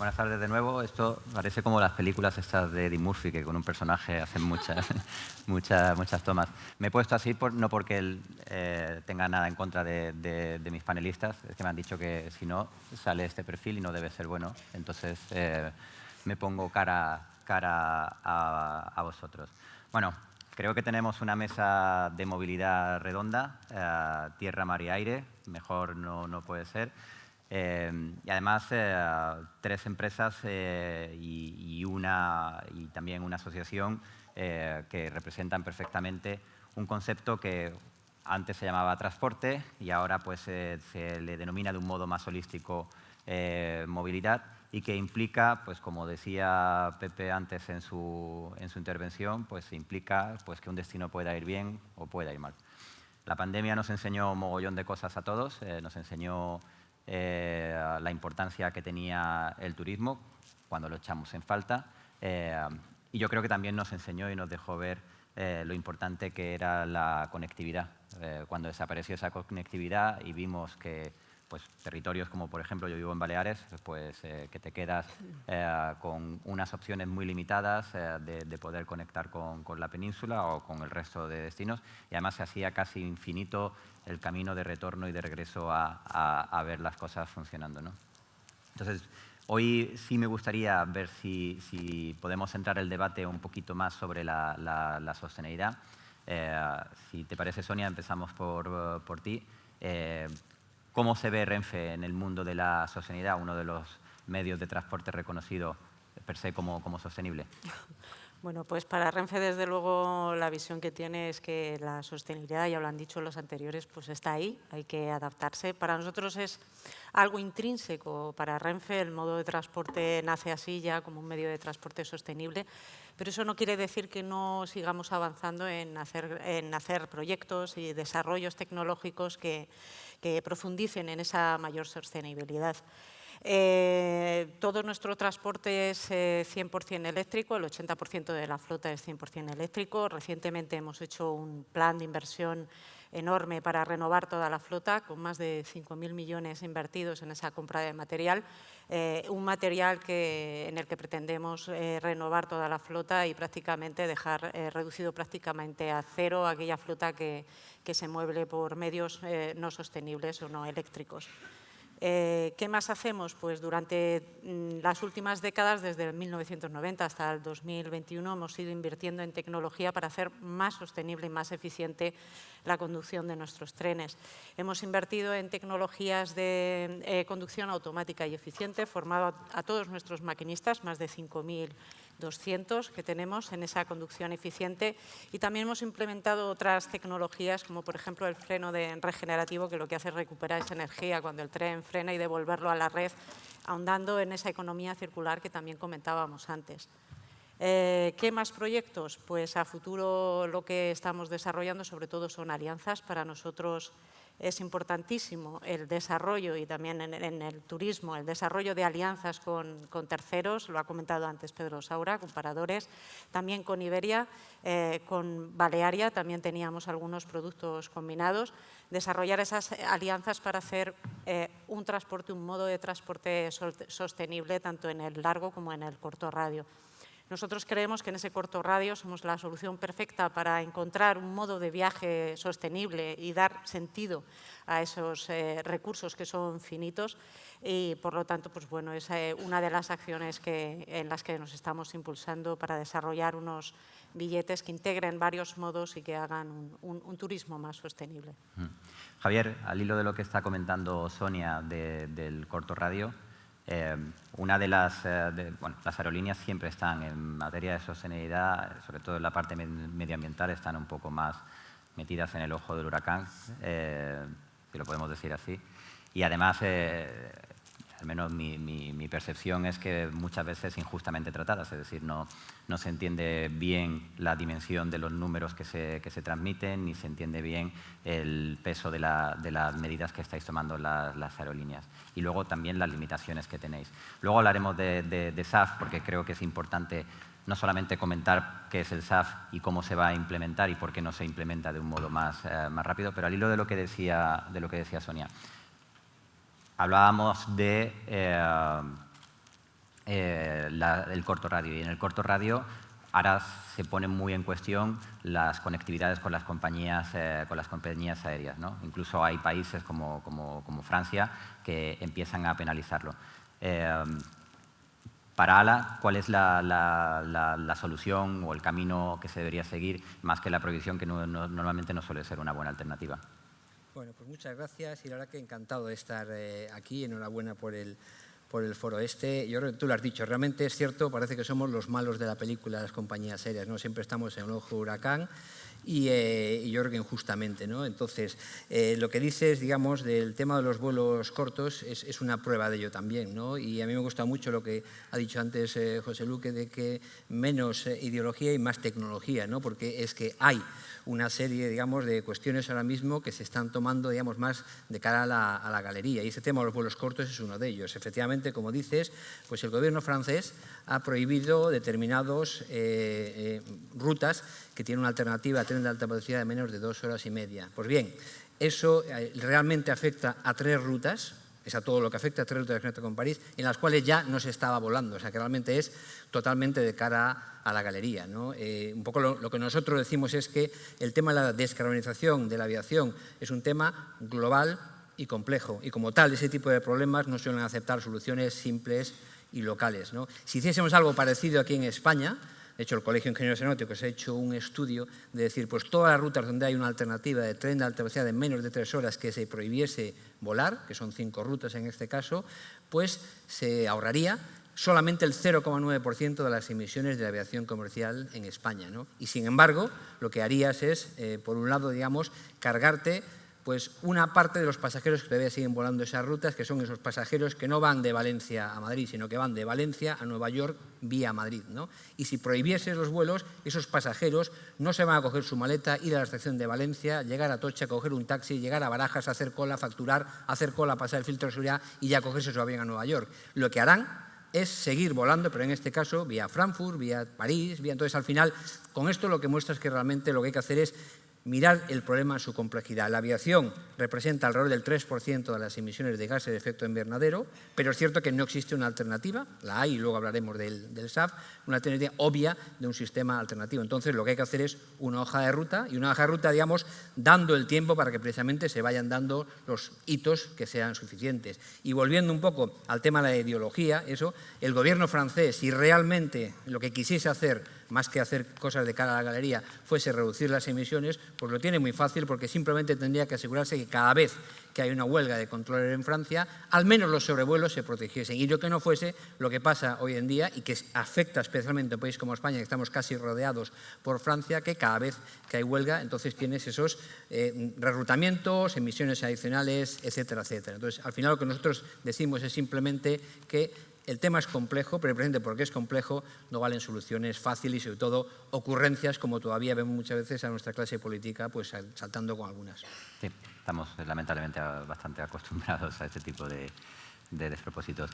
Buenas tardes de nuevo. Esto parece como las películas estas de Eddie Murphy, que con un personaje hacen muchas tomas. Me he puesto así no porque él tenga nada en contra de mis panelistas, es que me han dicho que si no sale este perfil y no debe ser bueno. Entonces me pongo cara a vosotros. Bueno, creo que tenemos una mesa de movilidad redonda, tierra, mar y aire. Mejor no puede ser. Y además, tres empresas y también una asociación que representan perfectamente un concepto que antes se llamaba transporte y ahora pues, se le denomina de un modo más holístico movilidad y que implica, pues, como decía Pepe antes en su intervención, pues implica pues, que un destino pueda ir bien o pueda ir mal. La pandemia nos enseñó un mogollón de cosas a todos, nos enseñó la importancia que tenía el turismo cuando lo echamos en falta y yo creo que también nos enseñó y nos dejó ver lo importante que era la conectividad. Cuando desapareció esa conectividad y vimos que pues, territorios como, por ejemplo, yo vivo en Baleares, pues que te quedas con unas opciones muy limitadas de poder conectar con la península o con el resto de destinos y además se hacía casi infinito el camino de retorno y de regreso a ver las cosas funcionando, ¿no? Entonces, hoy sí me gustaría ver si podemos centrar el debate un poquito más sobre la sostenibilidad. Si te parece, Sonia, empezamos por ti. ¿Cómo se ve Renfe en el mundo de la sostenibilidad, uno de los medios de transporte reconocido per se como sostenible? Bueno, pues para Renfe, desde luego, la visión que tiene es que la sostenibilidad, ya lo han dicho los anteriores, pues está ahí, hay que adaptarse. Para nosotros es algo intrínseco. Para Renfe el modo de transporte nace así ya como un medio de transporte sostenible, pero eso no quiere decir que no sigamos avanzando en hacer proyectos y desarrollos tecnológicos que profundicen en esa mayor sostenibilidad. Todo nuestro transporte es 100% eléctrico, el 80% de la flota es 100% eléctrico. Recientemente hemos hecho un plan de inversión enorme para renovar toda la flota, con más de 5.000 millones invertidos en esa compra de material. Un material en el que pretendemos renovar toda la flota y prácticamente dejar reducido prácticamente a cero aquella flota que se mueve por medios no sostenibles o no eléctricos. ¿Qué más hacemos? Pues durante las últimas décadas, desde 1990 hasta el 2021, hemos ido invirtiendo en tecnología para hacer más sostenible y más eficiente la conducción de nuestros trenes. Hemos invertido en tecnologías de conducción automática y eficiente, formado a todos nuestros maquinistas, más de 5.200 que tenemos en esa conducción eficiente, y también hemos implementado otras tecnologías como por ejemplo el freno regenerativo, que lo que hace es recuperar esa energía cuando el tren frena y devolverlo a la red, ahondando en esa economía circular que también comentábamos antes. ¿Qué más proyectos? Pues a futuro lo que estamos desarrollando sobre todo son alianzas. Para nosotros es importantísimo el desarrollo, y también en el turismo, el desarrollo de alianzas con terceros. Lo ha comentado antes Pedro Saura, con paradores, también con Iberia, con Balearia también teníamos algunos productos combinados. Desarrollar esas alianzas para hacer un modo de transporte sostenible tanto en el largo como en el corto radio. Nosotros creemos que en ese corto radio somos la solución perfecta para encontrar un modo de viaje sostenible y dar sentido a esos recursos que son finitos, y por lo tanto pues bueno, es una de las acciones en las que nos estamos impulsando para desarrollar unos billetes que integren varios modos y que hagan un turismo más sostenible. Javier, al hilo de lo que está comentando Sonia del corto radio, una de las aerolíneas siempre están en materia de sostenibilidad, sobre todo en la parte medioambiental, están un poco más metidas en el ojo del huracán, si lo podemos decir así. Y además, al menos mi percepción es que muchas veces injustamente tratadas, es decir, no se entiende bien la dimensión de los números que se transmiten, ni se entiende bien el peso de las medidas que estáis tomando las aerolíneas. Y luego también las limitaciones que tenéis. Luego hablaremos de SAF, porque creo que es importante no solamente comentar qué es el SAF y cómo se va a implementar y por qué no se implementa de un modo más rápido, pero al hilo de lo que decía Sonia. Hablábamos de el corto radio. Y en el corto radio ahora se ponen muy en cuestión las conectividades con las compañías aéreas, ¿no? Incluso hay países como Francia que empiezan a penalizarlo. Para ALA, ¿cuál es la solución o el camino que se debería seguir, más que la prohibición, que normalmente no suele ser una buena alternativa? Bueno, pues muchas gracias y la verdad que encantado de estar aquí. Enhorabuena por el foro este. Yo creo que tú lo has dicho, realmente es cierto, parece que somos los malos de la película de las compañías aéreas, ¿no? Siempre estamos en un ojo de huracán y yo creo que injustamente, ¿no? Entonces, lo que dices, digamos, del tema de los vuelos cortos es una prueba de ello también, ¿no? Y a mí me gusta mucho lo que ha dicho antes José Luque, de que menos ideología y más tecnología, ¿no? Porque es que hay una serie, digamos, de cuestiones ahora mismo que se están tomando, digamos, más de cara a la galería. Y ese tema de los vuelos cortos es uno de ellos. Efectivamente, como dices, pues el gobierno francés ha prohibido determinadas rutas que tienen una alternativa a tren de alta velocidad de menos de 2 horas y media. Pues bien, eso realmente afecta a 3 rutas, es a todo lo que afecta a 3 rutas que conectan con París, en las cuales ya no se estaba volando, o sea que realmente es totalmente de cara a la galería, ¿no? Un poco lo que nosotros decimos es que el tema de la descarbonización de la aviación es un tema global y complejo, y como tal, ese tipo de problemas no suelen aceptar soluciones simples y locales, ¿no? Si hiciésemos algo parecido aquí en España, de hecho, el Colegio de Ingenieros Aeronáuticos ha hecho un estudio de decir, pues todas las rutas donde hay una alternativa de tren de alta velocidad de menos de 3 horas que se prohibiese volar, que son 5 rutas en este caso, pues se ahorraría solamente el 0,9% de las emisiones de la aviación comercial en España, ¿no? Y sin embargo, lo que harías es, por un lado, digamos, cargarte pues una parte de los pasajeros que todavía siguen volando esas rutas, que son esos pasajeros que no van de Valencia a Madrid, sino que van de Valencia a Nueva York vía Madrid, ¿no? Y si prohibieses los vuelos, esos pasajeros no se van a coger su maleta, ir a la estación de Valencia, llegar a Atocha, coger un taxi, llegar a Barajas, hacer cola, facturar, hacer cola, pasar el filtro de seguridad y ya cogerse su avión a Nueva York. Lo que harán es seguir volando, pero en este caso vía Frankfurt, vía París, vía... Entonces, al final, con esto lo que muestra es que realmente lo que hay que hacer es mirar el problema en su complejidad. La aviación representa alrededor del 3% de las emisiones de gases de efecto invernadero, pero es cierto que no existe una alternativa, la hay y luego hablaremos del SAF, una alternativa obvia de un sistema alternativo. Entonces, lo que hay que hacer es una hoja de ruta, y una hoja de ruta, digamos, dando el tiempo para que precisamente se vayan dando los hitos que sean suficientes. Y volviendo un poco al tema de la ideología, el gobierno francés, si realmente lo que quisiese hacer, más que hacer cosas de cara a la galería, fuese reducir las emisiones, pues lo tiene muy fácil, porque simplemente tendría que asegurarse que cada vez que hay una huelga de control aéreo en Francia, al menos los sobrevuelos se protegiesen. Y lo que no fuese lo que pasa hoy en día y que afecta especialmente a un país como España, que estamos casi rodeados por Francia, que cada vez que hay huelga, entonces tienes esos rerutamientos, emisiones adicionales, etcétera, etcétera. Entonces, al final lo que nosotros decimos es simplemente que el tema es complejo, pero precisamente porque es complejo no valen soluciones fáciles y sobre todo ocurrencias como todavía vemos muchas veces a nuestra clase política pues saltando con algunas. Sí, estamos lamentablemente bastante acostumbrados a este tipo de despropósitos.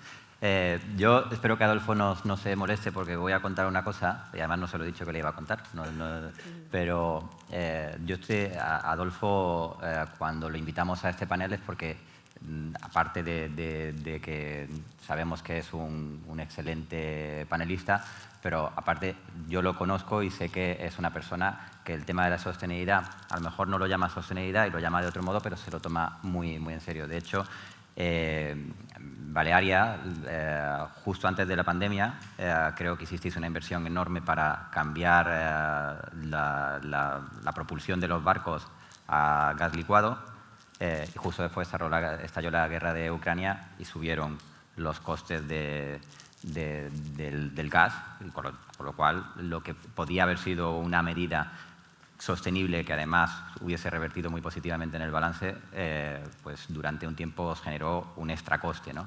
Yo espero que Adolfo no se moleste porque voy a contar una cosa, y además no se lo he dicho que le iba a contar, pero yo Adolfo, cuando lo invitamos a este panel es porque aparte de que sabemos que es un excelente panelista, pero aparte yo lo conozco y sé que es una persona que el tema de la sostenibilidad, a lo mejor no lo llama sostenibilidad y lo llama de otro modo, pero se lo toma muy, muy en serio. De hecho, Balearia, justo antes de la pandemia, creo que hicisteis una inversión enorme para cambiar la propulsión de los barcos a gas licuado. Y justo después estalló la guerra de Ucrania y subieron los costes del gas, y por lo cual lo que podía haber sido una medida sostenible que además hubiese revertido muy positivamente en el balance, pues durante un tiempo os generó un extra coste, ¿no?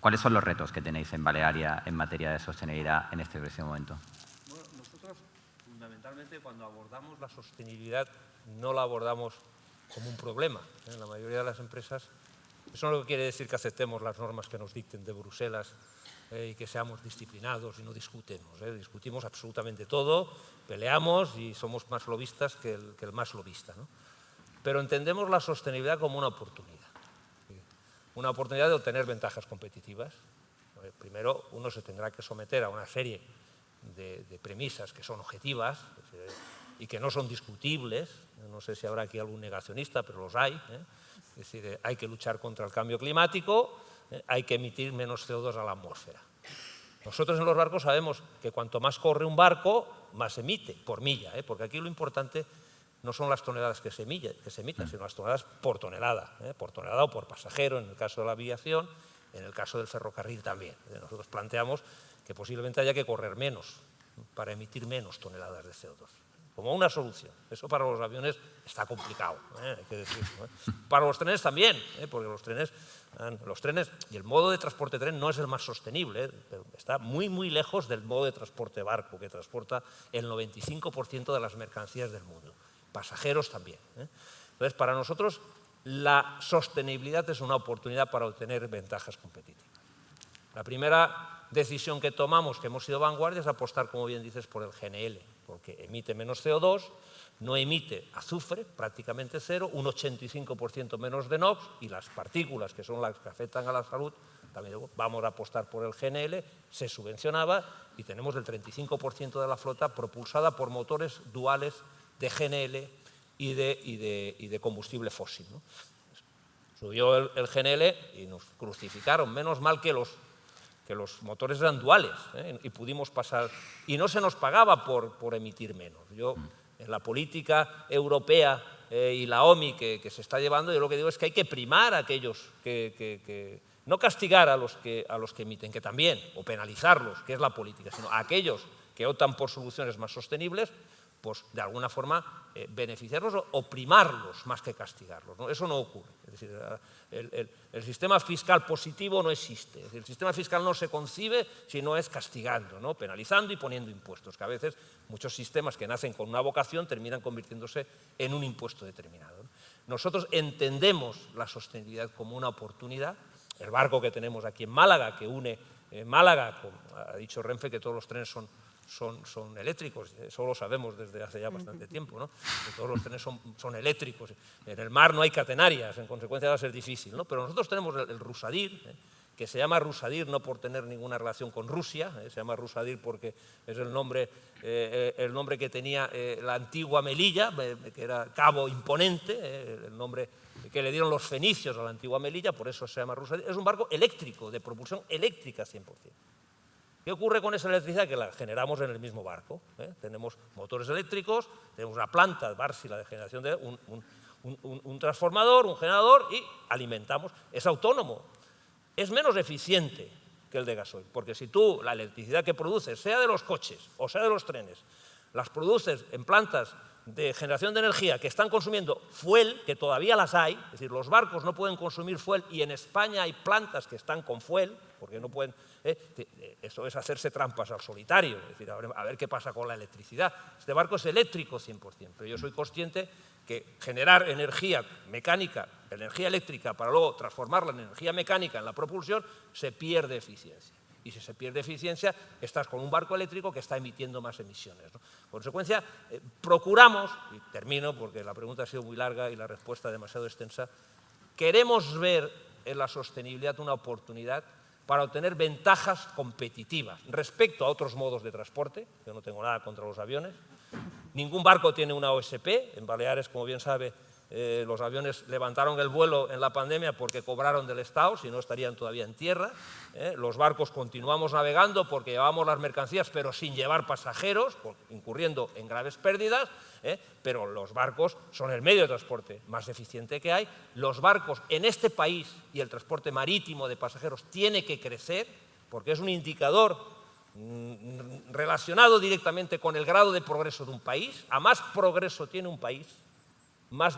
¿Cuáles son los retos que tenéis en Balearia en materia de sostenibilidad en este preciso momento? Bueno, nosotros fundamentalmente cuando abordamos la sostenibilidad no la abordamos como un problema. En la mayoría de las empresas, eso no quiere decir que aceptemos las normas que nos dicten de Bruselas y que seamos disciplinados y no discutemos. Discutimos absolutamente todo, peleamos y somos más lobistas que el más lobista, ¿no? Pero entendemos la sostenibilidad como una oportunidad de obtener ventajas competitivas. primero uno se tendrá que someter a una serie de premisas que son objetivas y que no son discutibles. No sé si habrá aquí algún negacionista, pero los hay. Es decir, hay que luchar contra el cambio climático, hay que emitir menos CO2 a la atmósfera. Nosotros en los barcos sabemos que cuanto más corre un barco, más emite por milla, porque aquí lo importante no son las toneladas que se emitan, sino las toneladas por tonelada o por pasajero, en el caso de la aviación, en el caso del ferrocarril también. Nosotros planteamos que posiblemente haya que correr menos para emitir menos toneladas de CO2, como una solución. Eso para los aviones está complicado, hay que decirlo. Para los trenes también, porque los trenes y el modo de transporte de tren no es el más sostenible, pero está muy, muy lejos del modo de transporte barco, que transporta el 95% de las mercancías del mundo. Pasajeros también. Entonces, para nosotros, la sostenibilidad es una oportunidad para obtener ventajas competitivas. La primera decisión que tomamos, que hemos sido vanguardia, es apostar, como bien dices, por el GNL, porque emite menos CO2, no emite azufre, prácticamente cero, un 85% menos de NOx, y las partículas, que son las que afectan a la salud, también vamos a apostar por el GNL, se subvencionaba, y tenemos el 35% de la flota propulsada por motores duales de GNL y de combustible fósil, ¿no? Subió el GNL y nos crucificaron, menos mal que los motores eran duales, y pudimos pasar, y no se nos pagaba por emitir menos. Yo, en la política europea y la OMI que se está llevando, yo lo que digo es que hay que primar a aquellos no castigar a los que emiten, que también, o penalizarlos, que es la política, sino a aquellos que optan por soluciones más sostenibles, pues de alguna forma beneficiarlos o primarlos más que castigarlos, ¿no? Eso no ocurre. Es decir, el sistema fiscal positivo no existe. Es decir, el sistema fiscal no se concibe si no es castigando, ¿no? Penalizando y poniendo impuestos, que a veces muchos sistemas que nacen con una vocación terminan convirtiéndose en un impuesto determinado, ¿no? Nosotros entendemos la sostenibilidad como una oportunidad. El barco que tenemos aquí en Málaga, que une Málaga, ha dicho Renfe que todos los trenes son eléctricos, eso lo sabemos desde hace ya bastante tiempo, ¿no? Que todos los trenes son eléctricos. En el mar no hay catenarias, en consecuencia va a ser difícil, ¿no? Pero nosotros tenemos el Rusadir, que se llama Rusadir no por tener ninguna relación con Rusia, se llama Rusadir porque es el nombre que tenía la antigua Melilla, que era Cabo Imponente, el nombre que le dieron los fenicios a la antigua Melilla, por eso se llama Rusadir. Es un barco eléctrico, de propulsión eléctrica 100%. ¿Qué ocurre con esa electricidad? Que la generamos en el mismo barco. Tenemos motores eléctricos, tenemos una planta, Bársila, de generación de un transformador, un generador, y alimentamos. Es autónomo. Es menos eficiente que el de gasoil, porque si tú la electricidad que produces, sea de los coches o sea de los trenes, las produces en plantas de generación de energía que están consumiendo fuel, que todavía las hay, es decir, los barcos no pueden consumir fuel, y en España hay plantas que están con fuel, porque no pueden, eso es hacerse trampas al solitario, es decir, a ver qué pasa con la electricidad. Este barco es eléctrico 100%, pero yo soy consciente que generar energía mecánica, energía eléctrica, para luego transformarla en energía mecánica en la propulsión, se pierde eficiencia. Y si se pierde eficiencia, estás con un barco eléctrico que está emitiendo más emisiones, ¿no? Por consecuencia, procuramos, y termino porque la pregunta ha sido muy larga y la respuesta demasiado extensa, queremos ver en la sostenibilidad una oportunidad para obtener ventajas competitivas respecto a otros modos de transporte. Yo no tengo nada contra los aviones. Ningún barco tiene una OSP. En Baleares, como bien sabe, los aviones levantaron el vuelo en la pandemia porque cobraron del Estado, si no estarían todavía en tierra. Los barcos continuamos navegando porque llevamos las mercancías, pero sin llevar pasajeros, incurriendo en graves pérdidas, pero los barcos son el medio de transporte más eficiente que hay. Los barcos en este país, y el transporte marítimo de pasajeros tiene que crecer, porque es un indicador relacionado directamente con el grado de progreso de un país. A más progreso tiene un país, más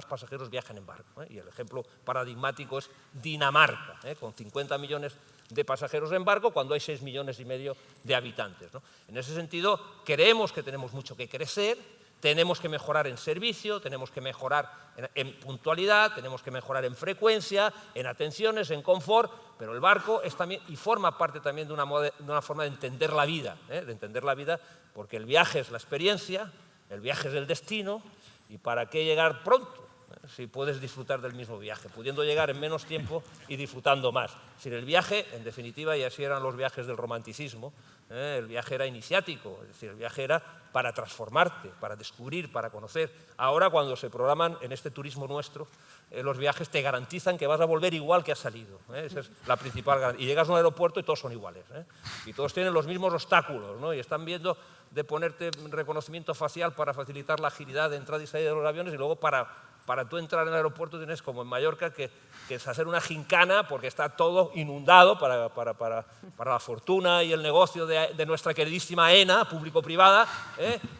pasajeros viajan en barco, y el ejemplo paradigmático es Dinamarca, con 50 millones de pasajeros en barco cuando hay 6,5 millones de habitantes, ¿no? En ese sentido, creemos que tenemos mucho que crecer, tenemos que mejorar en servicio, tenemos que mejorar en puntualidad, tenemos que mejorar en frecuencia, en atenciones, en confort, pero el barco es también, y forma parte también de una forma de entender la vida, porque el viaje es la experiencia, el viaje es el destino. ¿Y para qué llegar pronto? si puedes disfrutar del mismo viaje, pudiendo llegar en menos tiempo y disfrutando más. Es decir, el viaje, en definitiva, y así eran los viajes del romanticismo, el viaje era iniciático, es decir, el viaje era para transformarte, para descubrir, para conocer. Ahora, cuando se programan en este turismo nuestro, los viajes te garantizan que vas a volver igual que has salido. Esa es la principal garantía. Y llegas a un aeropuerto y todos son iguales. Y todos tienen los mismos obstáculos, ¿no? Y están viendo de ponerte reconocimiento facial para facilitar la agilidad de entrada y salida de los aviones, y luego para tú entrar en el aeropuerto tienes, como en Mallorca, que es hacer una gincana porque está todo inundado para la fortuna y el negocio de nuestra queridísima AENA, público-privada,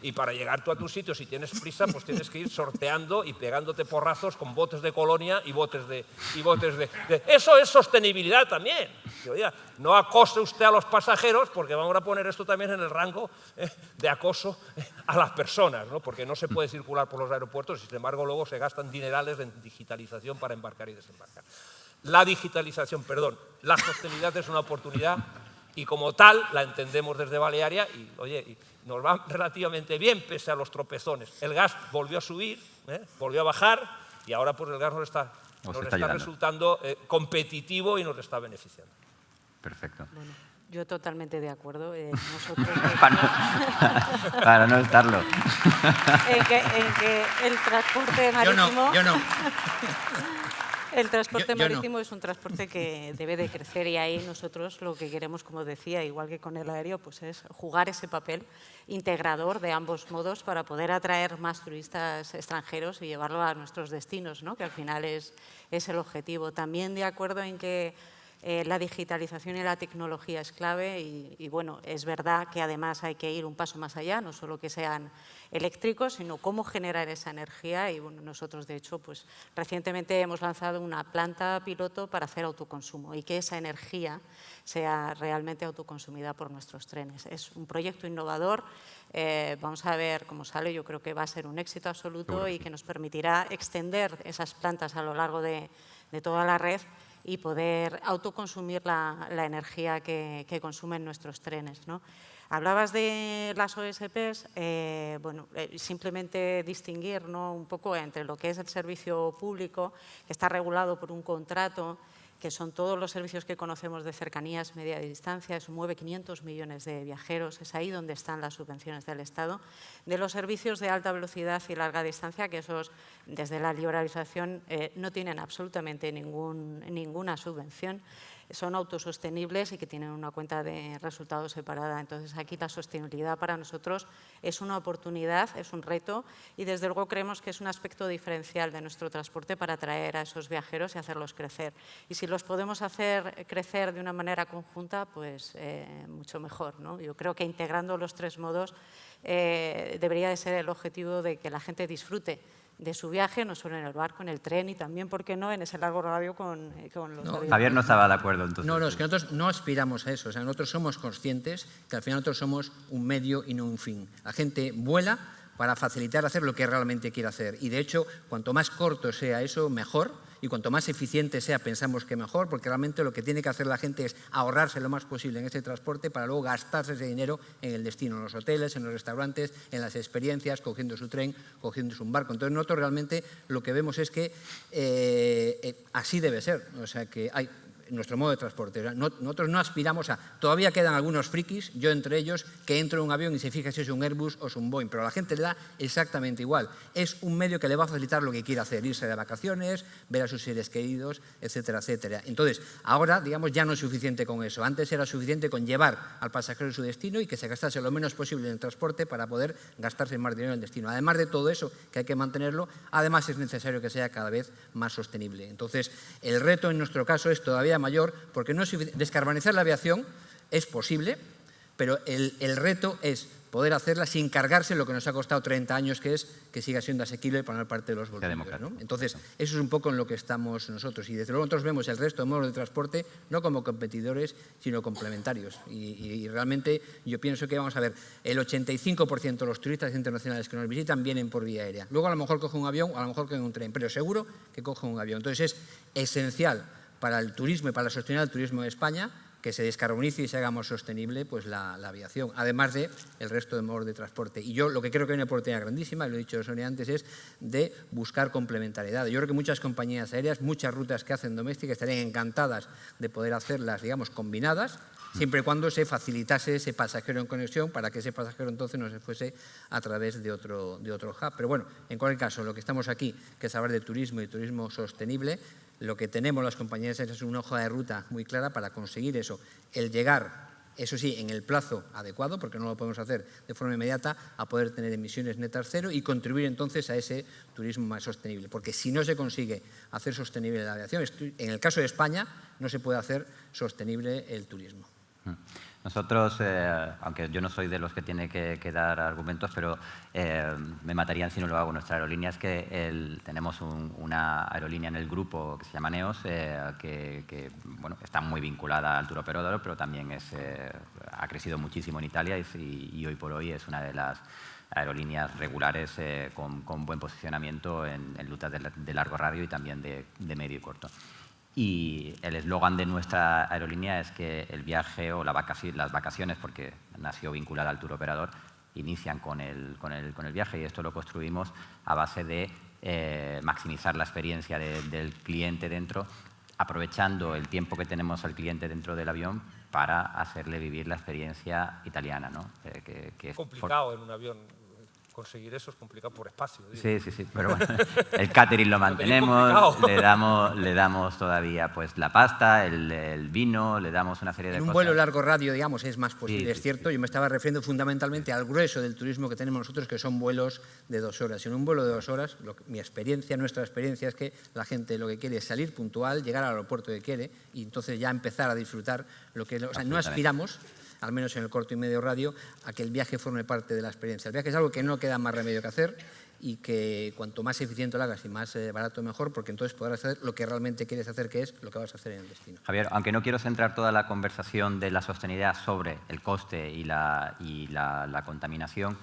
y para llegar tú a tu sitio, si tienes prisa, pues tienes que ir sorteando y pegándote porrazos con botes de colonia y botes de... Eso es sostenibilidad también. Que, oiga, no acose usted a los pasajeros, porque vamos a poner esto también en el rango de acoso a las personas, ¿no? Porque no se puede circular por los aeropuertos y, sin embargo, luego se gastan dinerales en digitalización para embarcar y desembarcar. La digitalización, perdón, la sostenibilidad es una oportunidad y como tal la entendemos desde Balearia y, oye, y nos va relativamente bien pese a los tropezones. El gas volvió a subir, volvió a bajar y ahora pues el gas nos está resultando competitivo y nos está beneficiando. Perfecto. Bueno, yo totalmente de acuerdo. Nosotros para no estarlo. en que el transporte marítimo... Yo no. El transporte Yo no. marítimo es un transporte que debe de crecer y ahí nosotros lo que queremos, como decía, igual que con el aéreo, pues es jugar ese papel integrador de ambos modos para poder atraer más turistas extranjeros y llevarlo a nuestros destinos, ¿no? Que al final es el objetivo. También de acuerdo en que la digitalización y la tecnología es clave y, bueno, es verdad que además hay que ir un paso más allá, no solo que sean eléctricos, sino cómo generar esa energía y, bueno, nosotros, de hecho, pues recientemente hemos lanzado una planta piloto para hacer autoconsumo y que esa energía sea realmente autoconsumida por nuestros trenes. Es un proyecto innovador, vamos a ver cómo sale, yo creo que va a ser un éxito absoluto y que nos permitirá extender esas plantas a lo largo de toda la red y poder autoconsumir la energía que consumen nuestros trenes, ¿no? Hablabas de las OSPs, bueno, simplemente distinguir, ¿no?, un poco entre lo que es el servicio público, que está regulado por un contrato, que son todos los servicios que conocemos de cercanías, media distancia, eso mueve 500 millones de viajeros, es ahí donde están las subvenciones del Estado, de los servicios de alta velocidad y larga distancia, que esos, desde la liberalización, no tienen absolutamente ninguna subvención, son autosostenibles y que tienen una cuenta de resultados separada. Entonces, aquí la sostenibilidad para nosotros es una oportunidad, es un reto y, desde luego, creemos que es un aspecto diferencial de nuestro transporte para atraer a esos viajeros y hacerlos crecer. Y si los podemos hacer crecer de una manera conjunta, pues mucho mejor, ¿no? Yo creo que integrando los tres modos debería de ser el objetivo de que la gente disfrute de su viaje, no solo en el barco, en el tren y también, ¿por qué no?, en ese largo radio con los aviones. Javier no estaba de acuerdo, entonces. No, es que nosotros no aspiramos a eso. O sea, nosotros somos conscientes que al final nosotros somos un medio y no un fin. La gente vuela para facilitar hacer lo que realmente quiere hacer. Y, de hecho, cuanto más corto sea eso, mejor. Y cuanto más eficiente sea, pensamos que mejor, porque realmente lo que tiene que hacer la gente es ahorrarse lo más posible en ese transporte para luego gastarse ese dinero en el destino, en los hoteles, en los restaurantes, en las experiencias, cogiendo su tren, cogiendo un barco. Entonces, nosotros realmente lo que vemos es que así debe ser. O sea, que hay nuestro modo de transporte. O sea, nosotros no aspiramos a... Todavía quedan algunos frikis, yo entre ellos, que entro en un avión y se fija si es un Airbus o es un Boeing, pero a la gente le da exactamente igual. Es un medio que le va a facilitar lo que quiere hacer, irse de vacaciones, ver a sus seres queridos, etcétera, etcétera. Entonces, ahora, digamos, ya no es suficiente con eso. Antes era suficiente con llevar al pasajero a su destino y que se gastase lo menos posible en el transporte para poder gastarse más dinero en el destino. Además de todo eso, que hay que mantenerlo, además es necesario que sea cada vez más sostenible. Entonces, el reto en nuestro caso es todavía mayor, porque no es descarbonizar la aviación es posible, pero el reto es poder hacerla sin cargarse lo que nos ha costado 30 años, que es que siga siendo asequible para una parte de los bolsillos, ¿no? Entonces, eso es un poco en lo que estamos nosotros. Y desde luego nosotros vemos el resto de modos de transporte no como competidores, sino complementarios. Y realmente yo pienso que, vamos a ver, el 85% de los turistas internacionales que nos visitan vienen por vía aérea. Luego a lo mejor cogen un avión o a lo mejor cogen un tren, pero seguro que cogen un avión. Entonces es esencial para el turismo y para la sostenibilidad del turismo de España que se descarbonice y se haga más sostenible pues, la aviación, además de el resto de modos de transporte. Y yo lo que creo que hay una oportunidad grandísima, y lo he dicho Sonia antes, es de buscar complementariedad. Yo creo que muchas compañías aéreas, muchas rutas que hacen domésticas estarían encantadas de poder hacerlas, digamos, combinadas, siempre y cuando se facilitase ese pasajero en conexión para que ese pasajero entonces no se fuese a través de otro hub. Pero bueno, en cualquier caso, lo que estamos aquí, que es hablar de turismo y turismo sostenible, lo que tenemos las compañías es una hoja de ruta muy clara para conseguir eso, el llegar, eso sí, en el plazo adecuado, porque no lo podemos hacer de forma inmediata, a poder tener emisiones netas cero y contribuir entonces a ese turismo más sostenible. Porque si no se consigue hacer sostenible la aviación, en el caso de España no se puede hacer sostenible el turismo. Nosotros, aunque yo no soy de los que tiene que dar argumentos, pero me matarían si no lo hago. Nuestra aerolínea es que tenemos una aerolínea en el grupo que se llama Neos, que bueno, está muy vinculada al tour operador, pero también ha crecido muchísimo en Italia y hoy por hoy es una de las aerolíneas regulares con buen posicionamiento en rutas de largo radio y también de medio y corto. Y el eslogan de nuestra aerolínea es que el viaje o las vacaciones, porque nació vinculada al tour operador, inician con el viaje, y esto lo construimos a base de maximizar la experiencia del cliente dentro, aprovechando el tiempo que tenemos al cliente dentro del avión para hacerle vivir la experiencia italiana, ¿no? Que es complicado en un avión. Conseguir eso es complicado por espacio. Digo. Sí, pero bueno, el catering lo mantenemos, le damos todavía pues la pasta, el vino, le damos una serie de cosas. En un vuelo largo radio, digamos, es más posible, sí, es cierto. Yo me estaba refiriendo fundamentalmente al grueso del turismo que tenemos nosotros, que son vuelos de 2 horas. En un vuelo de 2 horas, nuestra experiencia es que la gente lo que quiere es salir puntual, llegar al aeropuerto que quiere y entonces ya empezar a disfrutar lo que... O sea, no aspiramos, al menos en el corto y medio radio, a que el viaje forme parte de la experiencia. El viaje es algo que no queda más remedio que hacer y que cuanto más eficiente lo hagas y más barato mejor, porque entonces podrás hacer lo que realmente quieres hacer, que es lo que vas a hacer en el destino. Javier, aunque no quiero centrar toda la conversación de la sostenibilidad sobre el coste y la contaminación,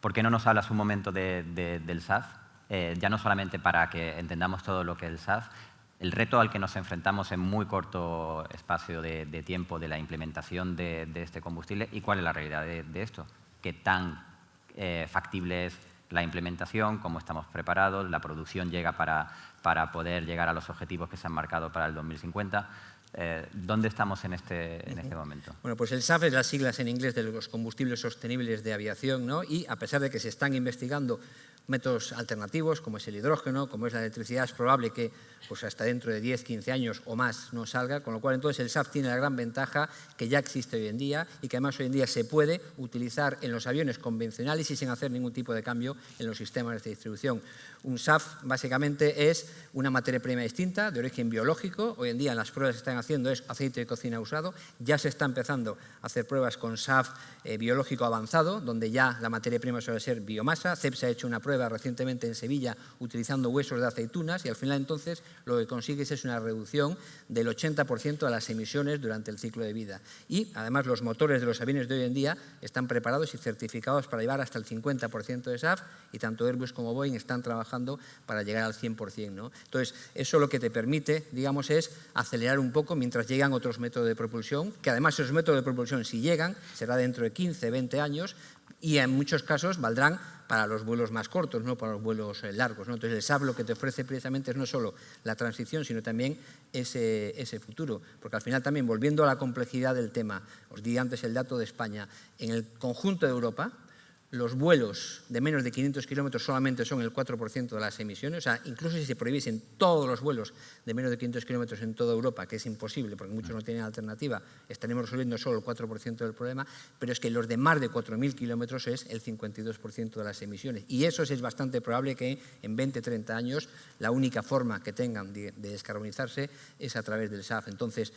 ¿por qué no nos hablas un momento del SAF? Ya no solamente para que entendamos todo lo que es el SAF, el reto al que nos enfrentamos en muy corto espacio de tiempo de la implementación de este combustible y cuál es la realidad de esto. ¿Qué tan factible es la implementación? ¿Cómo estamos preparados? ¿La producción llega para poder llegar a los objetivos que se han marcado para el 2050? ¿Dónde estamos en este momento? Bueno, pues el SAF es las siglas en inglés de los combustibles sostenibles de aviación, ¿no? Y a pesar de que se están investigando métodos alternativos, como es el hidrógeno, como es la electricidad, es probable que pues hasta dentro de 10, 15 años o más no salga, con lo cual entonces el SAF tiene la gran ventaja que ya existe hoy en día y que además hoy en día se puede utilizar en los aviones convencionales y sin hacer ningún tipo de cambio en los sistemas de distribución. Un SAF básicamente es una materia prima distinta, de origen biológico. Hoy en día en las pruebas que se están haciendo es aceite de cocina usado. Ya se está empezando a hacer pruebas con SAF biológico avanzado, donde ya la materia prima suele ser biomasa. CEPS ha hecho una prueba recientemente en Sevilla utilizando huesos de aceitunas y al final entonces lo que consigues es una reducción del 80% de las emisiones durante el ciclo de vida. Y además los motores de los aviones de hoy en día están preparados y certificados para llevar hasta el 50% de SAF y tanto Airbus como Boeing están trabajando para llegar al 100%, ¿no? Entonces, eso lo que te permite, digamos, es acelerar un poco mientras llegan otros métodos de propulsión, que además esos métodos de propulsión, si llegan, será dentro de 15, 20 años y en muchos casos valdrán para los vuelos más cortos, no para los vuelos largos, ¿no? Entonces, el SAF lo que te ofrece precisamente es no solo la transición, sino también ese futuro. Porque al final también, volviendo a la complejidad del tema, os di antes el dato de España, en el conjunto de Europa, los vuelos de menos de 500 kilómetros solamente son el 4% de las emisiones. O sea, incluso si se prohibiesen todos los vuelos de menos de 500 kilómetros en toda Europa, que es imposible porque muchos no tienen alternativa, estaremos resolviendo solo el 4% del problema, pero es que los de más de 4.000 kilómetros es el 52% de las emisiones. Y eso es bastante probable que en 20, 30 años la única forma que tengan de descarbonizarse es a través del SAF. Entonces,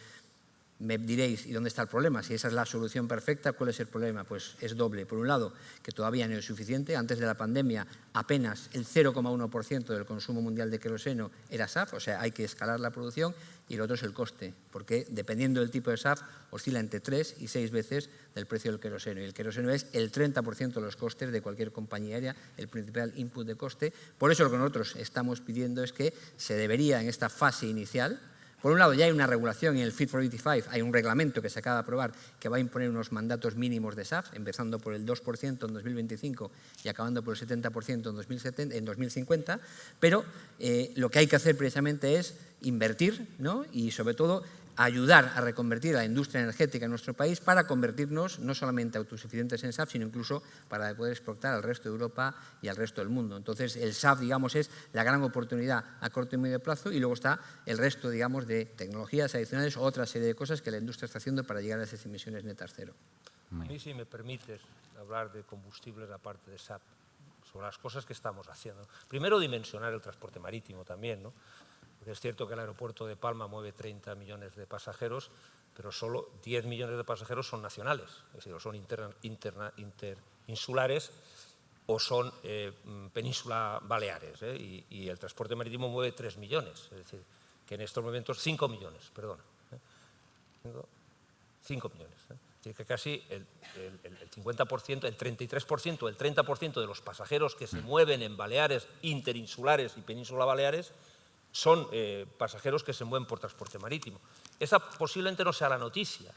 me diréis, ¿y dónde está el problema? Si esa es la solución perfecta, ¿cuál es el problema? Pues es doble. Por un lado, que todavía no es suficiente. Antes de la pandemia, apenas el 0,1% del consumo mundial de queroseno era SAF, o sea, hay que escalar la producción. Y el otro es el coste, porque dependiendo del tipo de SAF, oscila entre 3 y 6 veces del precio del queroseno. Y el queroseno es el 30% de los costes de cualquier compañía aérea, el principal input de coste. Por eso lo que nosotros estamos pidiendo es que se debería, en esta fase inicial, Por un lado, ya hay una regulación en el Fit for 55, hay un reglamento que se acaba de aprobar que va a imponer unos mandatos mínimos de SAF, empezando por el 2% en 2025 y acabando por el 70% en 2050, pero lo que hay que hacer precisamente es invertir, ¿no? Y sobre todo ayudar a reconvertir a la industria energética en nuestro país para convertirnos no solamente autosuficientes en SAF, sino incluso para poder exportar al resto de Europa y al resto del mundo. Entonces, el SAF, digamos, es la gran oportunidad a corto y medio plazo y luego está el resto, digamos, de tecnologías adicionales o otra serie de cosas que la industria está haciendo para llegar a esas emisiones netas cero. A mí, si me permites hablar de combustibles aparte de SAF, sobre las cosas que estamos haciendo. Primero, dimensionar el transporte marítimo también, ¿no? Porque es cierto que el aeropuerto de Palma mueve 30 millones de pasajeros, pero solo 10 millones de pasajeros son nacionales, es decir, o son interinsulares o son península Baleares, y el transporte marítimo mueve 3 millones, es decir, que en estos momentos 5 millones, perdona. 5 millones. Es decir, que casi el 50%, el 33%, el 30% de los pasajeros que se mueven en Baleares, interinsulares y península Baleares son pasajeros que se mueven por transporte marítimo. Esa posiblemente no sea la noticia,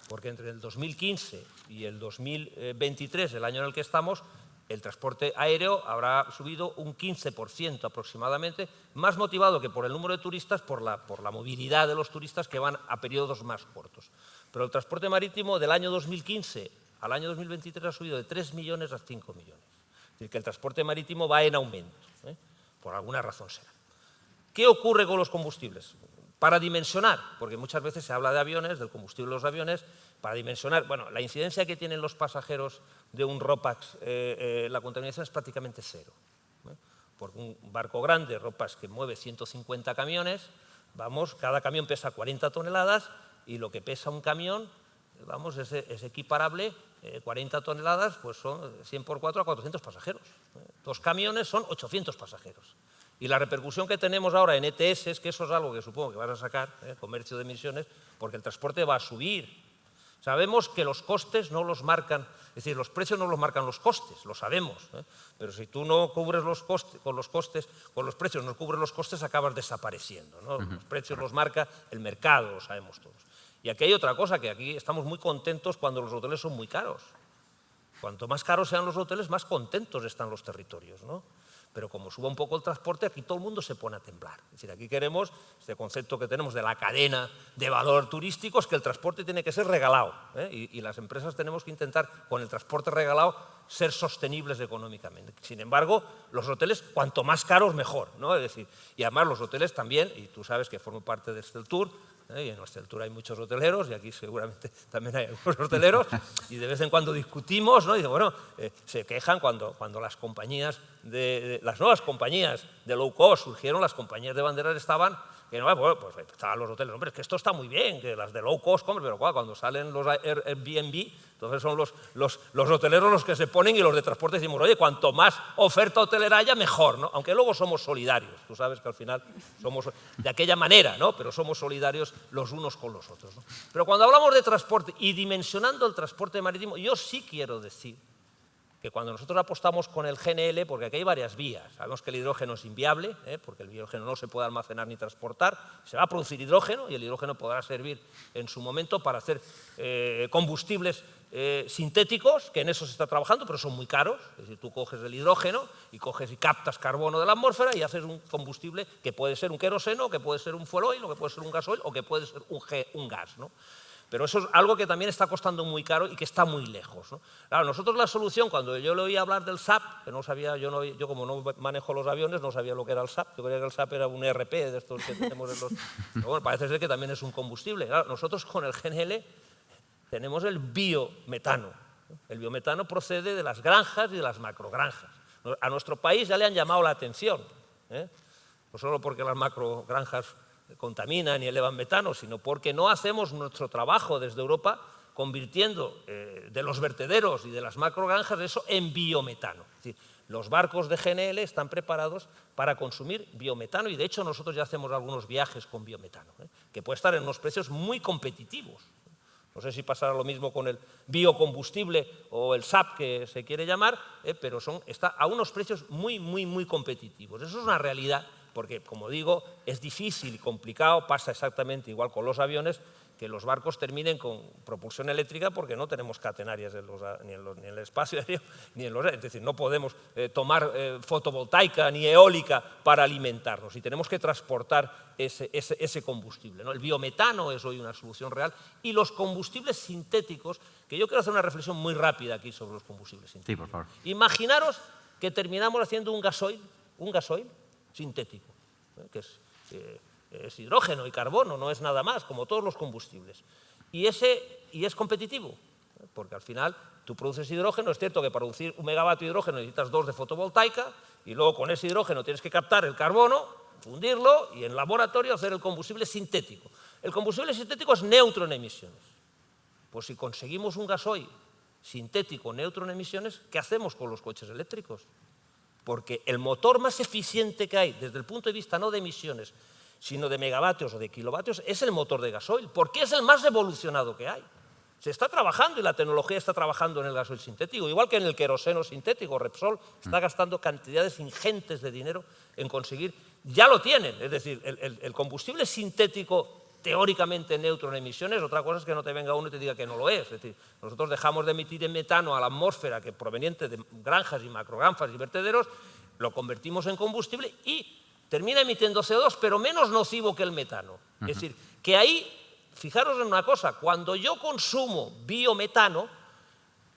porque entre el 2015 y el 2023, el año en el que estamos, el transporte aéreo habrá subido un 15% aproximadamente, más motivado que por el número de turistas, por la movilidad de los turistas que van a periodos más cortos. Pero el transporte marítimo del año 2015 al año 2023 ha subido de 3 millones a 5 millones. Es decir, que el transporte marítimo va en aumento, por alguna razón será. ¿Qué ocurre con los combustibles? Para dimensionar, porque muchas veces se habla de aviones, del combustible de los aviones, para dimensionar, bueno, la incidencia que tienen los pasajeros de un RoPax, la contaminación es prácticamente cero. Porque un barco grande, RoPax, que mueve 150 camiones, vamos, cada camión pesa 40 toneladas y lo que pesa un camión, vamos, es equiparable, 40 toneladas, pues son 100 por 4 a 400 pasajeros. 2 camiones son 800 pasajeros. Y la repercusión que tenemos ahora en ETS es que eso es algo que supongo que vas a sacar, comercio de emisiones, porque el transporte va a subir. Sabemos que los costes no los marcan, es decir, los precios no los marcan los costes, lo sabemos, pero si tú no cubres los costes, con los precios no cubres los costes, acabas desapareciendo, ¿no? Los precios los marca el mercado, lo sabemos todos. Y aquí hay otra cosa, que aquí estamos muy contentos cuando los hoteles son muy caros. Cuanto más caros sean los hoteles, más contentos están los territorios, ¿no? Pero como suba un poco el transporte, aquí todo el mundo se pone a temblar. Es decir, aquí queremos, este concepto que tenemos de la cadena de valor turístico, es que el transporte tiene que ser regalado, y las empresas tenemos que intentar, con el transporte regalado, ser sostenibles económicamente. Sin embargo, los hoteles, cuanto más caros, mejor, ¿no? Es decir, y además los hoteles también, y tú sabes que formo parte de este tour, y en nuestra altura hay muchos hoteleros, y aquí seguramente también hay algunos hoteleros, y de vez en cuando discutimos, ¿no? Y bueno, se quejan cuando las compañías, las nuevas compañías de low cost surgieron, las compañías de banderas estaban, que no, bueno, pues estaban los hoteles, hombre, es que esto está muy bien, que las de low cost, hombre, pero cuando salen los Airbnb, entonces son los hoteleros los que se ponen y los de transporte decimos, oye, cuanto más oferta hotelera haya, mejor, ¿no? Aunque luego somos solidarios, tú sabes que al final somos de aquella manera, ¿no? Pero somos solidarios los unos con los otros, ¿no? Pero cuando hablamos de transporte y dimensionando el transporte marítimo, yo sí quiero decir que cuando nosotros apostamos con el GNL, porque aquí hay varias vías, sabemos que el hidrógeno es inviable, porque el hidrógeno no se puede almacenar ni transportar, se va a producir hidrógeno y el hidrógeno podrá servir en su momento para hacer combustibles sintéticos, que en eso se está trabajando, pero son muy caros. Es decir, tú coges el hidrógeno y coges y captas carbono de la atmósfera y haces un combustible que puede ser un queroseno, que puede ser un fuel oil, o que puede ser un gasoil, o que puede ser un gas, ¿no? Pero eso es algo que también está costando muy caro y que está muy lejos, ¿no? Claro, nosotros la solución, cuando yo le oí hablar del SAP, que no sabía, yo como no manejo los aviones, no sabía lo que era el SAP, yo creía que el SAP era un ERP de estos que tenemos en los... Pero bueno, parece ser que también es un combustible. Claro, nosotros con el GNL tenemos el biometano. El biometano procede de las granjas y de las macrogranjas. A nuestro país ya le han llamado la atención, no solo porque las macrogranjas contaminan y elevan metano, sino porque no hacemos nuestro trabajo desde Europa convirtiendo de los vertederos y de las macrogranjas eso en biometano. Es decir, los barcos de GNL están preparados para consumir biometano y de hecho nosotros ya hacemos algunos viajes con biometano, que puede estar en unos precios muy competitivos. No sé si pasará lo mismo con el biocombustible o el SAP que se quiere llamar, pero está a unos precios muy competitivos. Eso es una realidad. porque, como digo, es difícil y complicado, pasa exactamente igual con los aviones, que los barcos terminen con propulsión eléctrica porque no tenemos catenarias ni en el espacio aéreo ni en los... Es decir, no podemos tomar fotovoltaica ni eólica para alimentarnos y tenemos que transportar ese combustible, ¿no? El biometano es hoy una solución real y los combustibles sintéticos, que yo quiero hacer una reflexión muy rápida aquí sobre los combustibles sintéticos. Sí, por favor. Imaginaros que terminamos haciendo un gasoil sintético, que es hidrógeno y carbono, no es nada más, como todos los combustibles. Y es competitivo, porque al final tú produces hidrógeno, es cierto que para producir 1 megavatio de hidrógeno necesitas 2 de fotovoltaica, y luego con ese hidrógeno tienes que captar el carbono, fundirlo y en laboratorio hacer el combustible sintético. El combustible sintético es neutro en emisiones. Pues si conseguimos un gasoil sintético neutro en emisiones, ¿qué hacemos con los coches eléctricos? Porque el motor más eficiente que hay, desde el punto de vista no de emisiones, sino de megavatios o de kilovatios, es el motor de gasoil, porque es el más evolucionado que hay. Se está trabajando y la tecnología está trabajando en el gasoil sintético, igual que en el queroseno sintético. Repsol está gastando cantidades ingentes de dinero en conseguir, ya lo tienen, es decir, el combustible sintético teóricamente neutro en emisiones, otra cosa es que no te venga uno y te diga que no lo es. Es decir, nosotros dejamos de emitir metano a la atmósfera que proveniente de granjas y macrogranjas y vertederos, lo convertimos en combustible y termina emitiendo CO2, pero menos nocivo que el metano. Es decir, que ahí, fijaros en una cosa, cuando yo consumo biometano,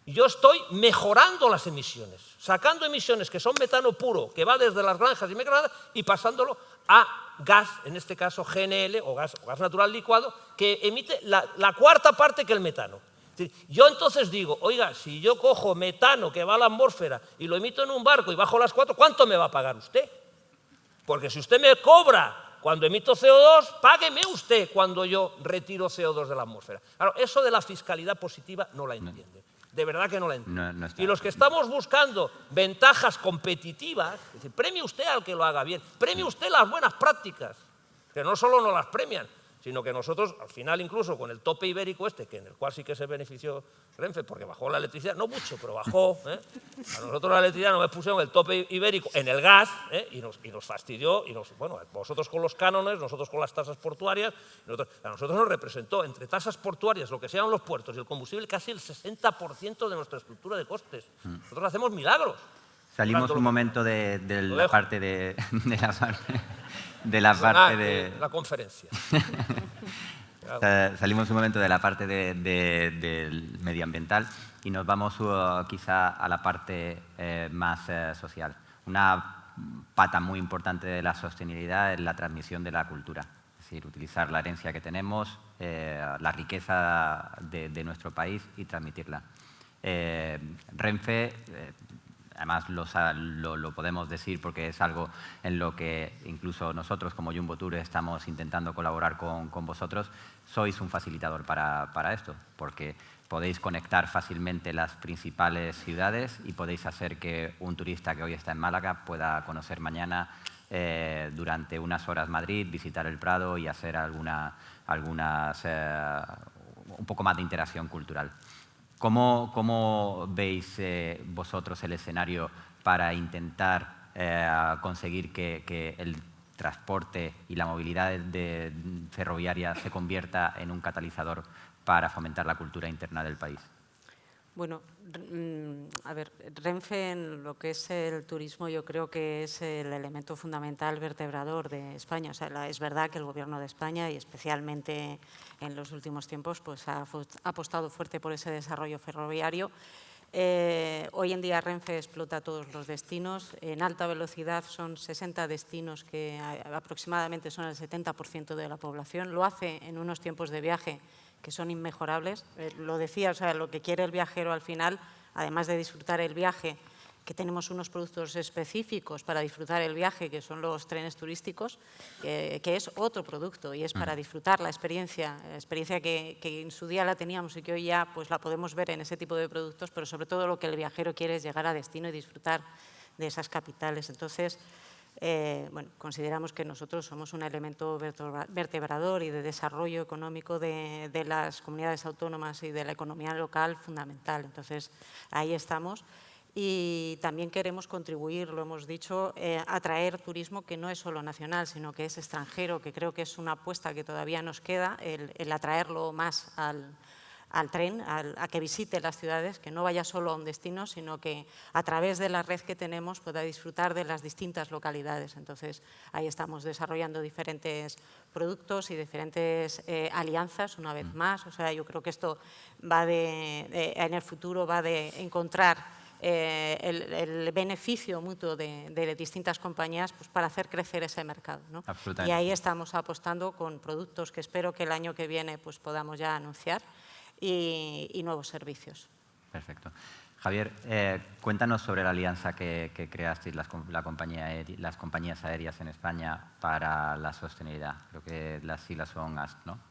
yo estoy mejorando las emisiones, sacando emisiones que son metano puro, que va desde las granjas y microgranjas, y pasándolo a gas, en este caso GNL o gas natural licuado, que emite la cuarta parte que el metano. Es decir, yo entonces digo, oiga, si yo cojo metano que va a la atmósfera y lo emito en un barco y bajo las 4, ¿cuánto me va a pagar usted? Porque si usted me cobra cuando emito CO2, págueme usted cuando yo retiro CO2 de la atmósfera. Claro, eso de la fiscalidad positiva no la entiende. De verdad que no la entiende. Y los que estamos buscando ventajas competitivas, es decir, premie usted al que lo haga bien, premie usted las buenas prácticas, que no solo nos las premian, sino que nosotros, al final, incluso con el tope ibérico que en el cual sí que se benefició Renfe, porque bajó la electricidad, no mucho, pero bajó. A nosotros la electricidad nos pusieron el tope ibérico en el gas y nos fastidió. Bueno, vosotros con los cánones, nosotros con las tasas portuarias. A nosotros nos representó, entre tasas portuarias, lo que sean los puertos y el combustible, casi el 60% de nuestra estructura de costes. Nosotros hacemos milagros. Salimos un momento de la parte de la conferencia. Salimos un momento de la parte del medioambiental y nos vamos quizá a la parte más social. Una pata muy importante de la sostenibilidad es la transmisión de la cultura. Es decir, utilizar la herencia que tenemos, la riqueza de nuestro país y transmitirla. Renfe, además lo podemos decir porque es algo en lo que incluso nosotros como Jumbo Tour estamos intentando colaborar con vosotros, sois un facilitador para esto, porque podéis conectar fácilmente las principales ciudades y podéis hacer que un turista que hoy está en Málaga pueda conocer mañana durante unas horas Madrid, visitar el Prado y hacer un poco más de interacción cultural. ¿Cómo veis vosotros el escenario para intentar conseguir que el transporte y la movilidad ferroviaria se convierta en un catalizador para fomentar la cultura interna del país? Bueno, a ver, Renfe en lo que es el turismo yo creo que es el elemento fundamental vertebrador de España. O sea, es verdad que el Gobierno de España y especialmente en los últimos tiempos pues ha apostado fuerte por ese desarrollo ferroviario. Hoy en día Renfe explota todos los destinos. En alta velocidad son 60 destinos que aproximadamente son el 70% de la población. Lo hace en unos tiempos de viaje que son inmejorables. Lo decía, o sea, lo que quiere el viajero al final, además de disfrutar el viaje, que tenemos unos productos específicos para disfrutar el viaje, que son los trenes turísticos, que es otro producto y es para disfrutar la experiencia que en su día la teníamos y que hoy ya pues, la podemos ver en ese tipo de productos, pero sobre todo lo que el viajero quiere es llegar a destino y disfrutar de esas capitales. Entonces, bueno, consideramos que nosotros somos un elemento vertebrador y de desarrollo económico de las comunidades autónomas y de la economía local fundamental. Entonces, ahí estamos. Y también queremos contribuir, lo hemos dicho, a atraer turismo que no es solo nacional, sino que es extranjero, que creo que es una apuesta que todavía nos queda, el atraerlo más al tren, a que visite las ciudades, que no vaya solo a un destino, sino que a través de la red que tenemos pueda disfrutar de las distintas localidades. Entonces, ahí estamos desarrollando diferentes productos y diferentes alianzas, una vez más. O sea, yo creo que esto va en el futuro va de encontrar el beneficio mutuo de distintas compañías pues, para hacer crecer ese mercado, ¿no? Y ahí estamos apostando con productos que espero que el año que viene pues, podamos ya anunciar y nuevos servicios. Perfecto. Javier, cuéntanos sobre la alianza que creasteis las compañías aéreas en España para la sostenibilidad. Creo que las siglas son AST, ¿no?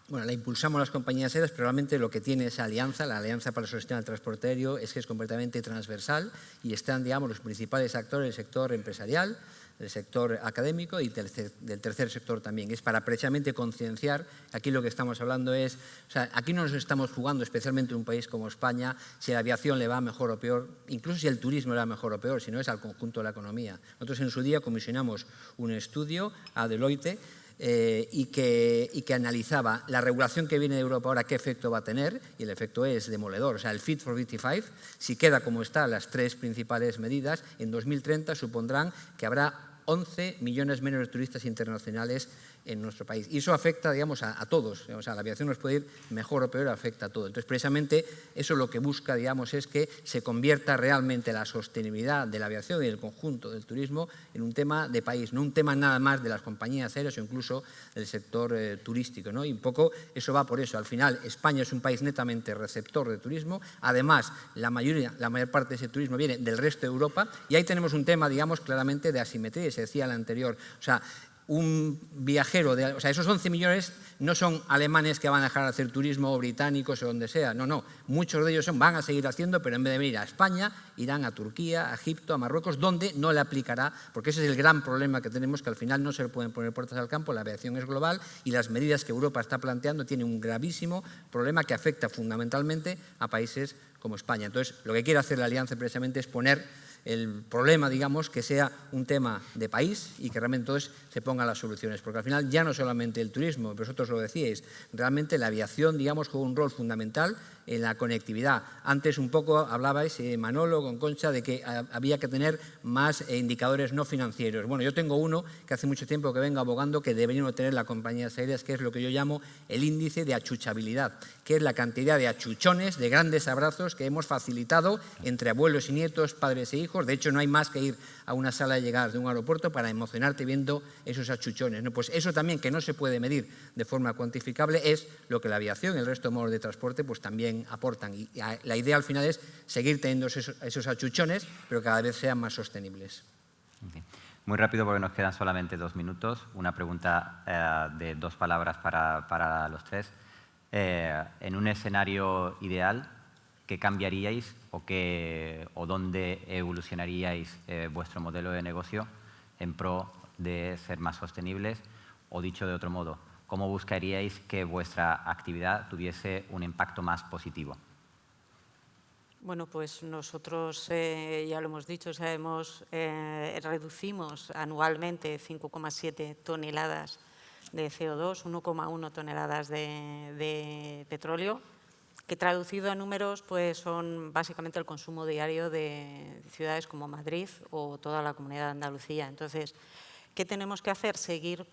Bueno, la impulsamos las compañías aéreas, pero realmente lo que tiene esa alianza, la Alianza para la Sostenibilidad del Transporte Aéreo, es que es completamente transversal y están, digamos, los principales actores del sector empresarial, del sector académico y del tercer sector también. Es para precisamente concienciar, aquí lo que estamos hablando es, o sea, aquí no nos estamos jugando, especialmente en un país como España, si la aviación le va mejor o peor, incluso si el turismo le va mejor o peor, sino es al conjunto de la economía. Nosotros en su día comisionamos un estudio a Deloitte y que analizaba la regulación que viene de Europa ahora, qué efecto va a tener, y el efecto es demoledor. O sea, el Fit for 55, si queda como está, las tres principales medidas, en 2030 supondrán que habrá 11 millones menos de turistas internacionales en nuestro país. Y eso afecta, digamos, a todos. O sea, la aviación nos puede ir mejor o peor, afecta a todo. Entonces, precisamente, eso lo que busca, digamos, es que se convierta realmente la sostenibilidad de la aviación y del conjunto del turismo en un tema de país, no un tema nada más de las compañías aéreas o incluso del sector turístico, ¿no? Y un poco eso va por eso. Al final, España es un país netamente receptor de turismo. Además, la mayor parte de ese turismo viene del resto de Europa y ahí tenemos un tema, digamos, claramente de asimetría, se decía en la anterior. O sea, un viajero, o sea, esos 11 millones no son alemanes que van a dejar de hacer turismo o británicos o donde sea, no, muchos de ellos van a seguir haciendo, pero en vez de venir a España, irán a Turquía, a Egipto, a Marruecos, donde no le aplicará, porque ese es el gran problema que tenemos, que al final no se le pueden poner puertas al campo, la aviación es global y las medidas que Europa está planteando tienen un gravísimo problema que afecta fundamentalmente a países como España. Entonces, lo que quiere hacer la Alianza precisamente es poner el problema, digamos, que sea un tema de país y que realmente entonces se pongan las soluciones, porque al final ya no solamente el turismo, vosotros lo decíais, realmente la aviación, digamos, juega un rol fundamental en la conectividad. Antes un poco hablabais, Manolo, con Concha, de que había que tener más indicadores no financieros. Bueno, yo tengo uno que hace mucho tiempo que vengo abogando que deberían tener las compañías aéreas, que es lo que yo llamo el índice de achuchabilidad, que es la cantidad de achuchones, de grandes abrazos que hemos facilitado entre abuelos y nietos, padres e hijos. De hecho, no hay más que ir a una sala de llegadas de un aeropuerto para emocionarte viendo esos achuchones, ¿no? Pues eso también, que no se puede medir de forma cuantificable, es lo que la aviación y el resto de modos de transporte pues también aportan. Y la idea al final es seguir teniendo esos achuchones, pero cada vez sean más sostenibles. Muy rápido, porque nos quedan solamente 2 minutos. Una pregunta de 2 palabras para los tres. En un escenario ideal, ¿qué cambiaríais o dónde evolucionaríais vuestro modelo de negocio en pro de ser más sostenibles? O dicho de otro modo, ¿cómo buscaríais que vuestra actividad tuviese un impacto más positivo? Bueno, pues nosotros ya lo hemos dicho, o sea, reducimos anualmente 5,7 toneladas de CO2, 1,1 toneladas de petróleo, que traducido a números pues son básicamente el consumo diario de ciudades como Madrid o toda la Comunidad de Andalucía. Entonces, ¿qué tenemos que hacer? Seguir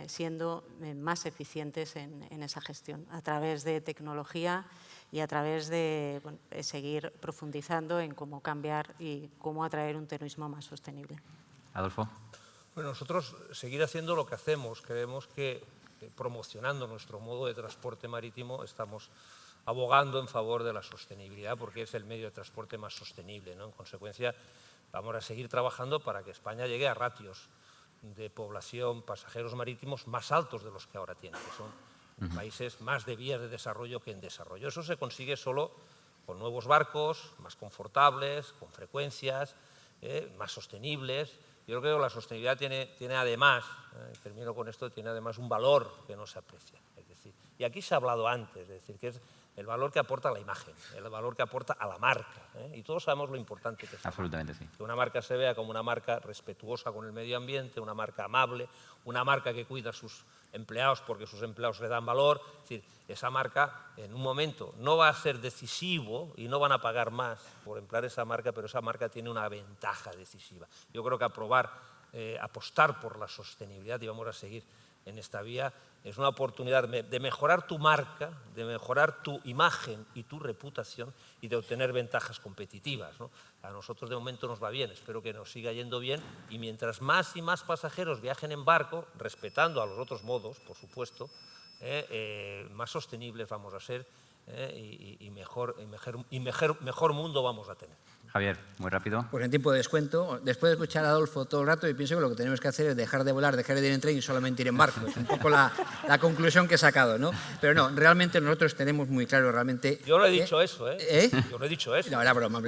siendo más eficientes en esa gestión a través de tecnología y a través de seguir profundizando en cómo cambiar y cómo atraer un turismo más sostenible. Adolfo. Bueno, nosotros seguir haciendo lo que hacemos. Creemos que promocionando nuestro modo de transporte marítimo estamos abogando en favor de la sostenibilidad, porque es el medio de transporte más sostenible, ¿no? En consecuencia, vamos a seguir trabajando para que España llegue a ratios de población, pasajeros marítimos más altos de los que ahora tiene, que son países más de vías de desarrollo que en desarrollo. Eso se consigue solo con nuevos barcos, más confortables, con frecuencias, más sostenibles. Yo creo que la sostenibilidad tiene además, termino con esto, tiene además un valor que no se aprecia. Es decir, y aquí se ha hablado antes, es decir, que es el valor que aporta a la imagen, el valor que aporta a la marca. Y todos sabemos lo importante que es. Absolutamente sí. Que una marca se vea como una marca respetuosa con el medio ambiente, una marca amable, una marca que cuida a sus empleados porque sus empleados le dan valor. Es decir, esa marca en un momento no va a ser decisivo y no van a pagar más por emplear esa marca, pero esa marca tiene una ventaja decisiva. Yo creo que apostar por la sostenibilidad, y vamos a seguir en esta vía, es una oportunidad de mejorar tu marca, de mejorar tu imagen y tu reputación y de obtener ventajas competitivas, ¿no? A nosotros de momento nos va bien, espero que nos siga yendo bien, y mientras más y más pasajeros viajen en barco, respetando a los otros modos, por supuesto, más sostenibles vamos a ser y mejor mundo vamos a tener. Javier, muy rápido. Pues en tiempo de descuento, después de escuchar a Adolfo todo el rato, yo pienso que lo que tenemos que hacer es dejar de volar, dejar de ir en tren y solamente ir en barco. Es un poco la conclusión que he sacado, ¿no? Pero no, realmente nosotros tenemos muy claro realmente... Yo no he dicho eso, ¿eh? Yo no he dicho eso. No, era broma.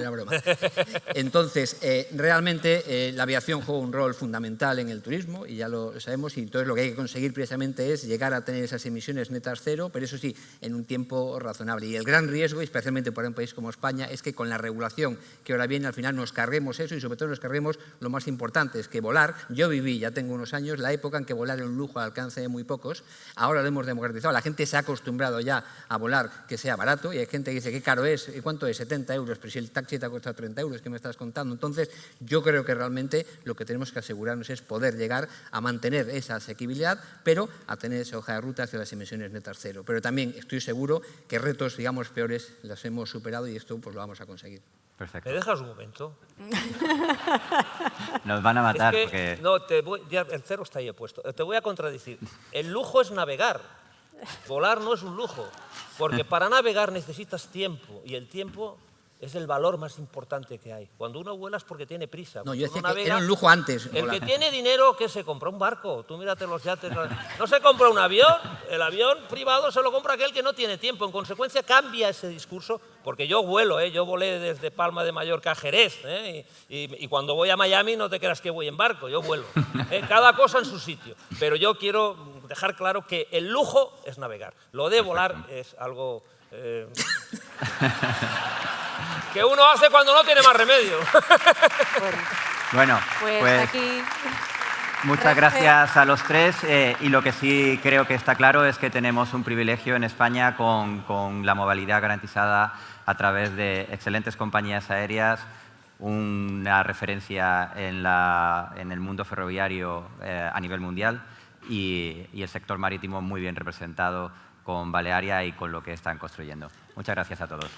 Entonces, realmente la aviación juega un rol fundamental en el turismo y ya lo sabemos, y entonces lo que hay que conseguir precisamente es llegar a tener esas emisiones netas cero, pero eso sí, en un tiempo razonable. Y el gran riesgo, especialmente para un país como España, es que con la regulación que ahora viene, al final nos carguemos eso y sobre todo nos carguemos lo más importante, es que volar, yo viví, ya tengo unos años, la época en que volar era un lujo al alcance de muy pocos, ahora lo hemos democratizado, la gente se ha acostumbrado ya a volar que sea barato y hay gente que dice, ¿qué caro es? ¿Y cuánto es? 70 euros, pero si el taxi te ha costado 30 euros, ¿qué me estás contando? Entonces, yo creo que realmente lo que tenemos que asegurarnos es poder llegar a mantener esa asequibilidad, pero a tener esa hoja de ruta hacia las emisiones netas cero. Pero también estoy seguro que retos, digamos, peores los hemos superado y esto pues lo vamos a conseguir. Perfecto. ¿Me dejas un momento? Nos van a matar Es que, porque... no, ya el cero está ahí puesto. Te voy a contradecir. El lujo es navegar. Volar no es un lujo. Porque para navegar necesitas tiempo. Y el tiempo es el valor más importante que hay. Cuando uno vuela es porque tiene prisa. No, yo decía navega, que era un lujo antes. El que tiene dinero, ¿qué se compra? Un barco. Tú mírate los yates. No se compra un avión. El avión privado se lo compra aquel que no tiene tiempo. En consecuencia, cambia ese discurso. Porque yo vuelo, yo volé desde Palma de Mallorca a Jerez. Y cuando voy a Miami no te creas que voy en barco, yo vuelo. Cada cosa en su sitio. Pero yo quiero dejar claro que el lujo es navegar. Lo de volar es algo... que uno hace cuando no tiene más remedio. Bueno, pues aquí... Muchas gracias a los tres y lo que sí creo que está claro es que tenemos un privilegio en España con la movilidad garantizada a través de excelentes compañías aéreas, una referencia en el mundo ferroviario a nivel mundial y el sector marítimo muy bien representado con Balearia y con lo que están construyendo. Muchas gracias a todos.